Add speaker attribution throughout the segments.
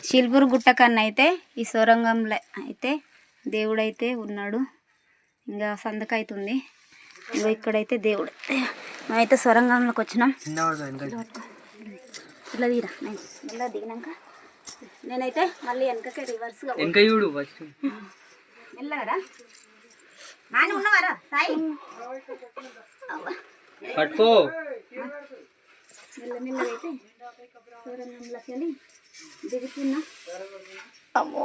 Speaker 1: శిల్పూరు గుట్ట కన్నా అయితే ఈ సొరంగంలో అయితే దేవుడైతే ఉన్నాడు. ఇంకా సందక అవుతుంది. ఇంకా ఇక్కడైతే దేవుడు. మేమైతే సొరంగంలోకి వచ్చినాం. ఇలా తీరా ఇలా దిగినాక నేనైతే మళ్ళీ వెనకకే రివర్స్గా వెళ్ళారా నాని ఉన్నవారా సాయి
Speaker 2: పట్టుకో
Speaker 1: మెల్లమెల్లగైతే సొరంగంలోకి వెళ్ళి దిగుతున్నా. అమ్మో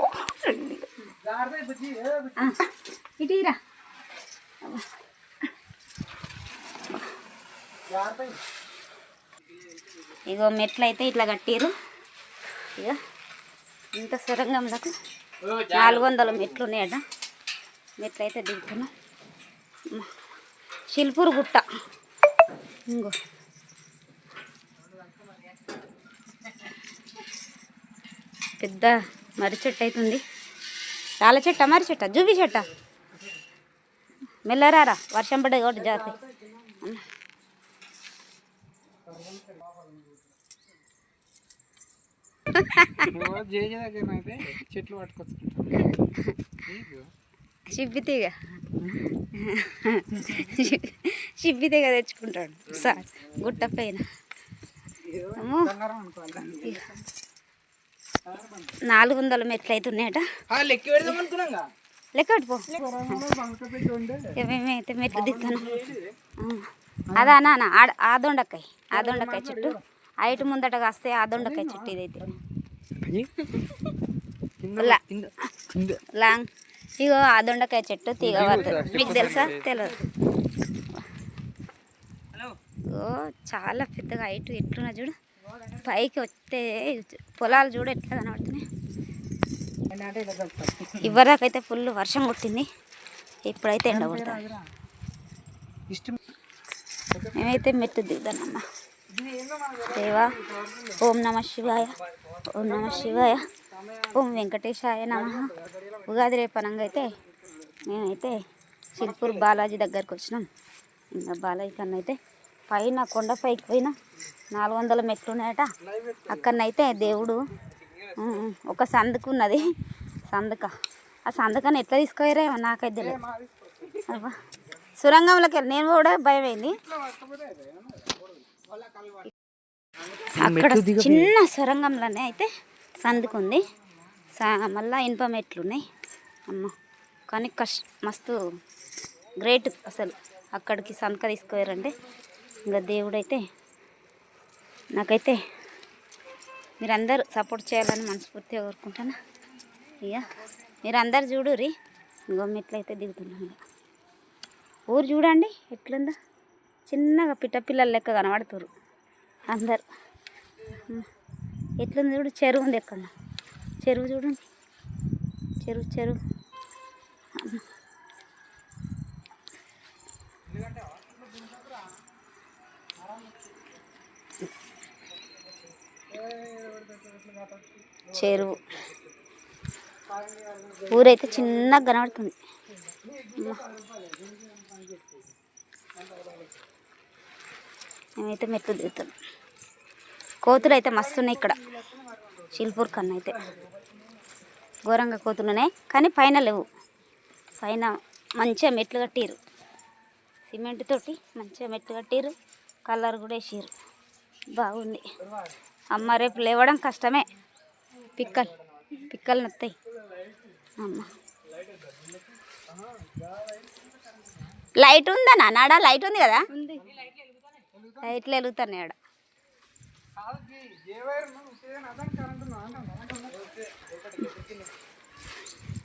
Speaker 1: ఇటీరా ఇగో మెట్లు అయితే ఇట్లా కట్టిరు. ఇక ఇంత సొరంగంలకు 400 మెట్లు ఉన్నాయట. మెట్లు అయితే దిగుతున్నాం. శిల్పూరు గుట్ట ఇంకో పెద్ద మర్రి చెట్టు అవుతుంది. రాళ్ళ చెట్ట మర్రి చెట్ట జూబి చెట్ట మెల్లరారా వర్షం పడ్డది కాబట్టి జాగ్రత్త.
Speaker 2: చెట్లు పట్టుకొచ్చు
Speaker 1: షిబ్బితేగా తెచ్చుకుంటాడు సార్ గుట్ట పైన. 400 మెట్లు అవుతున్నాయట. లెక్క పెట్టుకో. మేమైతే మెట్లు దిగుతాను. అదా నాన్న ఆ దొండకాయ చెట్టు హైట్ ముందట కాస్తే ఆ దొండకాయ చెట్టు ఇదైతే లాంగ్. ఇగో ఆ దొండకాయ చెట్టు తీగ పడుతుంది. మీకు తెలుసా? తెలియదు. ఓ చాలా పెద్దగా హైట్ ఎట్లున్నా చూడు. పైకి వస్తే పొలాలు చూడు ఎట్లా కనబడుతున్నాయి. ఇవ్వరాకైతే ఫుల్ వర్షం కొట్టింది. ఇప్పుడైతే ఎండ కొడుతుంది. మేమైతే మెట్టు దిగుతానమ్మా. దేవా ఓం నమ శివాయ, ఓం నమ శివాయ, ఓం వెంకటేశాయ నమ. ఉగాది రేపనంగా అయితే మేమైతే శిల్పూర్ బాలాజీ దగ్గరకు వచ్చినాం. ఇంకా బాలాజీ కన్నా అయితే పైన కొండపైకి పోయినా 400 మెట్లు ఉన్నాయట. అక్కడనైతే దేవుడు ఒక సందుకు ఉన్నది. సందుక ఆ సందుకని ఎట్లా తీసుకోయారేమో నాకైతే తెలియదు. సొరంగంలోకి వెళ్ళి నేను కూడా భయం అయింది. అక్కడ చిన్న సొరంగంలోనే అయితే సందుకుంది. మళ్ళీ ఇనుప మెట్లు ఉన్నాయి. అమ్మ కానీ మస్తు గ్రేట్ అసలు. అక్కడికి సందుక తీసుకోయారంటే ఇంకా దేవుడైతే నాకైతే మీరందరూ సపోర్ట్ చేయాలని మనస్ఫూర్తిగా కోరుకుంటాను. ఇక మీరందరు చూడురి. ఇంకో మెట్లు అయితే దిగుతున్నాం. ఊరు చూడండి ఎట్లుందో. చిన్నగా పిట్టపిల్లల లెక్క కనబడుతురు అందరు. ఎట్లుంది చూడు. చెరువు ఉంది ఎక్కడ. చెరువు చూడండి. చెరువు చెరువు. ఊరైతే చిన్నగా కనబడుతుంది. మేమైతే మెట్లు దిగుతాం. కోతులు అయితే మస్తు ఉన్నాయి ఇక్కడ. శిల్పూర్ కన్నా అయితే ఘోరంగా కోతులు ఉన్నాయి. కానీ పైన లేవు. పైన మంచిగా మెట్లు కట్టిరు. సిమెంట్ తోటి మంచిగా మెట్లు కట్టిరు. కలర్ కూడా వేసిరు. బాగుంది. అమ్మ రేపు లేవడం కష్టమే. పిక్కలు నత్తాయి అమ్మ. లైట్ ఉందా నాన్న? లైట్ ఉంది కదా. లైట్లు వెలుగుతున్నాయి ఆడ.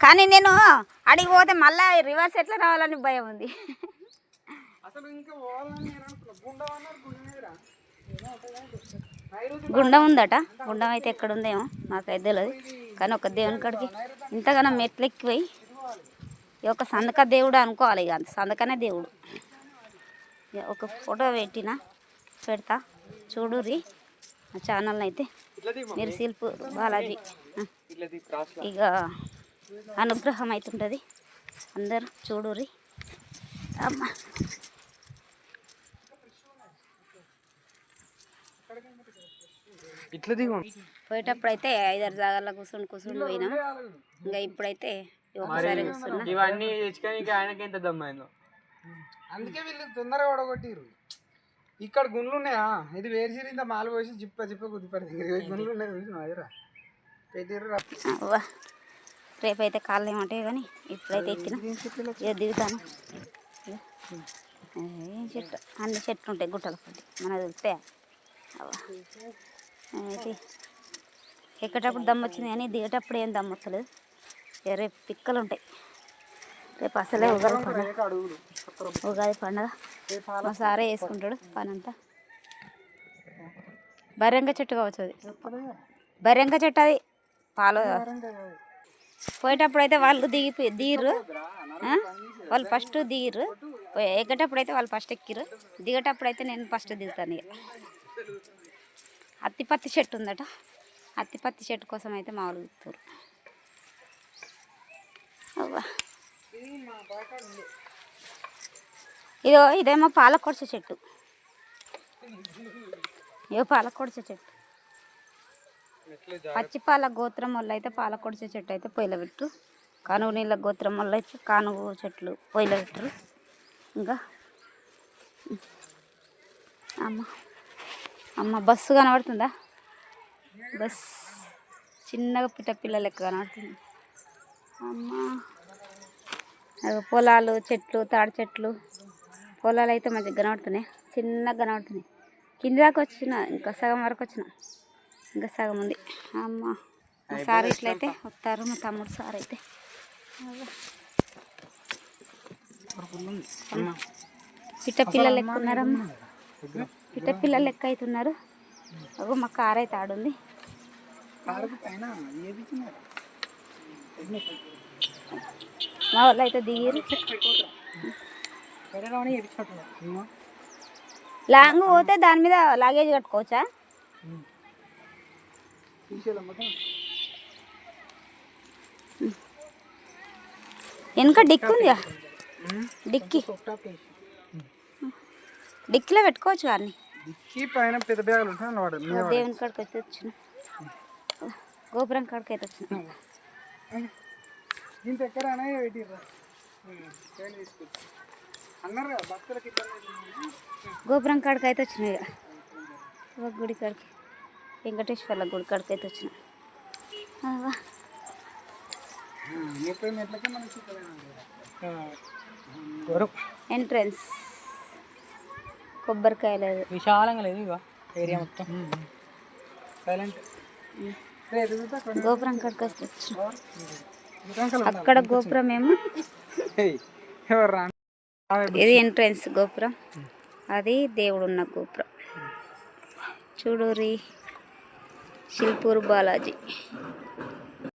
Speaker 1: కానీ నేను అడిగి పోతే మళ్ళీ రివర్స్ ఎట్లా రావాలని భయం ఉంది. గుండం ఉందట. గుండం అయితే ఎక్కడ ఉందేమో నాకైతే తెలియదు. కానీ ఒక దేవుని కాడికి ఇంతగానో మెట్లు ఎక్కిపోయి ఈ ఒక సందక దేవుడు అనుకోవాలి. ఇక సందకనే దేవుడు. ఒక ఫోటో పెడతా చూడురి. ఆ ఛానల్ని అయితే మీరు శిల్పూర్ బాలాజీ ఇక అనుగ్రహం అవుతుంటుంది. అందరు చూడురి. అమ్మ
Speaker 2: ఇట్లా దిగు.
Speaker 1: పోయేటప్పుడు అయితే 5-6 జాగాల్లో కూర్చుని పోయినాం. ఇంకా ఇప్పుడైతే ఒకసారి కూర్చున్నా.
Speaker 2: ఇవన్నీ తెచ్చుకొని ఆయనకి ఎంత దమ్మైందో.
Speaker 3: అందుకే వీళ్ళు తొందరగా ఓడగొట్టిరు. ఇక్కడ గుండ్లు ఉన్నాయా, ఇది వేరు ఇంత మాలు పోసి జిప్ప కుదిపడి గుండ్లు ఉన్నాయి పెట్టిర్రు.
Speaker 1: రేపైతే కాళ్ళు ఏమంటాయి కానీ ఇప్పుడైతే ఎక్కిన ఇక దిగుతాను. ఏం చెట్టు, అన్ని చెట్లు ఉంటాయి గుట్టల పట్టి మనకు తెలిస్తే. అయితే ఎక్కేటప్పుడు దమ్ము వచ్చింది కానీ దిగేటప్పుడు ఏం దమ్ము వస్తలేదు. రేపు పిక్కలు ఉంటాయి. రేపు అసలే ఉగాది పండుగ. మా సారే వేసుకుంటాడు పని అంతా. బర్రెంక చెట్టు కావచ్చు అది, బర్రెంక చెట్టు అది. పాలు పోయేటప్పుడు అయితే వాళ్ళు దిగిర్రు, వాళ్ళు ఫస్ట్ దిగిర్రు. ఎక్కేటప్పుడు అయితే వాళ్ళు ఫస్ట్ ఎక్కిర్రు, దిగేటప్పుడు అయితే నేను ఫస్ట్ దిగుతాను. ఇక అత్తిపత్తి చెట్టు ఉందట, అత్తిపత్తి చెట్టు కోసం అయితే మా వాళ్ళు దిగుతారు. ఇదేమో పాలకొడస చెట్టు, పాలకొడస చెట్టు. పచ్చిపాల గోత్రం వల్ల అయితే పాలకొడస చెట్టు అయితే పొయ్యిలో పెట్టు, కానుగు నీళ్ళ గోత్రం వల్ల అయితే కానుగు చెట్లు పొయ్యిలో పెట్టరు. ఇంకా అమ్మ బస్సు కనబడుతుందా? బస్ చిన్నగా పిల్ల లెక్క కనబడుతుంది. అమ్మ పొలాలు, చెట్లు, తాడి చెట్లు, పొలాలు అయితే మంచిగా కనబడుతున్నాయి, చిన్నగా కనబడుతున్నాయి. కింది దాకా వచ్చిన, ఇంకా సగం వరకు వచ్చిన, ఇంకా సగం ఉంది. అమ్మ మా సార్ ఇట్లయితే వస్తారు, మా తమ్ముడు సార్ అయితే. పిట్ట పిల్లలు లెక్క ఉన్నారమ్మా, పిట్ట పిల్లలు లెక్క అవుతున్నారు. మా కార్ అయితే ఆడుంది. మా వాళ్ళు అయితే దిగిరు. లాంగ్ పోతే దాని మీద లగేజ్ కట్టుకోవచ్చా? వెనుక డిక్కి ఉందిగా, డిక్కీలో పెట్టుకోవచ్చు వారిని.
Speaker 3: పైన పెద్ద బ్యాగులు ఉంటాయి.
Speaker 1: దేవుని కాడికి అయితే వచ్చిన, గోపురం కాడికి అయితే వచ్చిన.
Speaker 3: దీంతో ఎక్కడ పెట్టిర్రా అన్నారు కదా భక్తులకి.
Speaker 1: గోపురం కాడికి అయితే వచ్చినాయి. ఇక గుడి కాడికి, వెంకటేశ్వర్ల గుడి కాడికి అయితే వచ్చిన. ఎంట్రన్స్ కొబ్బరికాయలు
Speaker 2: విశాలంగా లేదు ఇక ఏరియా మొత్తం.
Speaker 1: గోపురం కాడికి వస్తే వచ్చిన. అక్కడ గోపురం ఏమో, ఇది ఎంట్రన్స్ గోపురం, అది దేవుడు ఉన్న గోపురం. చూడూరి శిల్పూరు బాలాజీ.